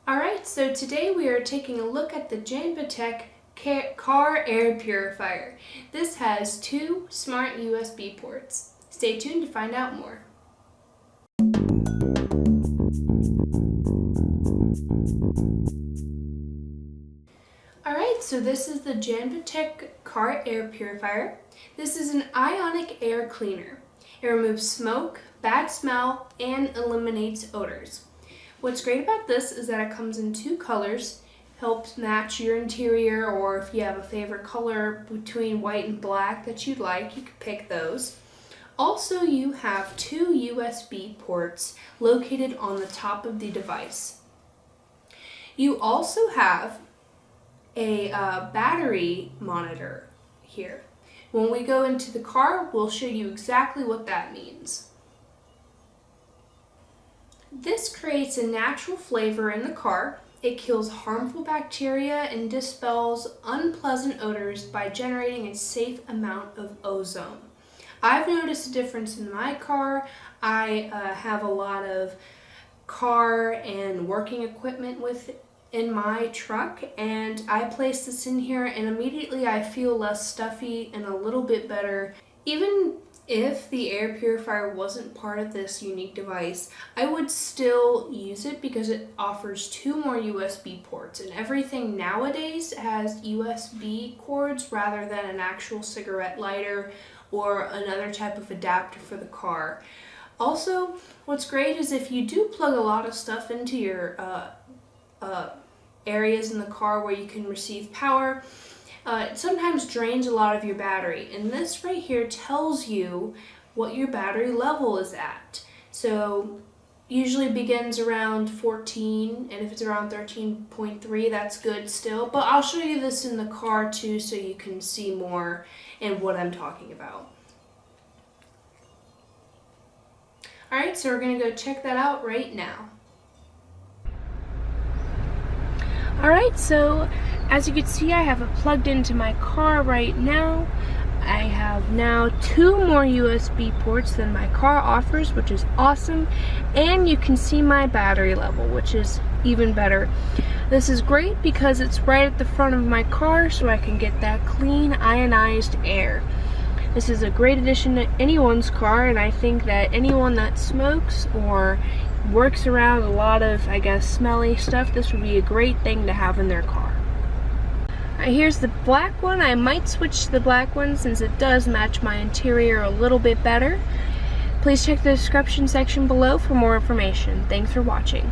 Alright, so today we are taking a look at the JANBOTEK car air purifier. This has 2 smart USB ports. Stay tuned to find out more. Alright, so this is the JANBOTEK car air purifier. This is an ionic air cleaner. It removes smoke, bad smell, and eliminates odors. What's great about this is that it comes in 2 colors, helps match your interior, or if you have a favorite color between white and black that you'd like, you could pick those. Also, you have 2 USB ports located on the top of the device. You also have a battery monitor here. When we go into the car, we'll show you exactly what that means. This creates a natural flavor in the car. It kills harmful bacteria and dispels unpleasant odors by generating a safe amount of ozone. I've noticed a difference in my car. I have a lot of car and working equipment in my truck, and I place this in here and immediately I feel less stuffy and a little bit better. Even if the air purifier wasn't part of this unique device, I would still use it because it offers 2 more USB ports, and everything nowadays has USB cords rather than an actual cigarette lighter or another type of adapter for the car. Also, what's great is if you do plug a lot of stuff into your areas in the car where you can receive power, it sometimes drains a lot of your battery, and this right here tells you what your battery level is at. So usually begins around 14, and if it's around 13.3, that's good still, but I'll show you this in the car too so you can see more and what I'm talking about. Alright, so we're going to go check that out right now. Alright, so as you can see, I have it plugged into my car right now. I have now 2 more USB ports than my car offers, which is awesome. And you can see my battery level, which is even better. This is great because it's right at the front of my car, so I can get that clean, ionized air. This is a great addition to anyone's car, and I think that anyone that smokes or works around a lot of, I guess, smelly stuff, this would be a great thing to have in their car. Alright, here's the black one. I might switch to the black one since it does match my interior a little bit better. Please check the description section below for more information. Thanks for watching.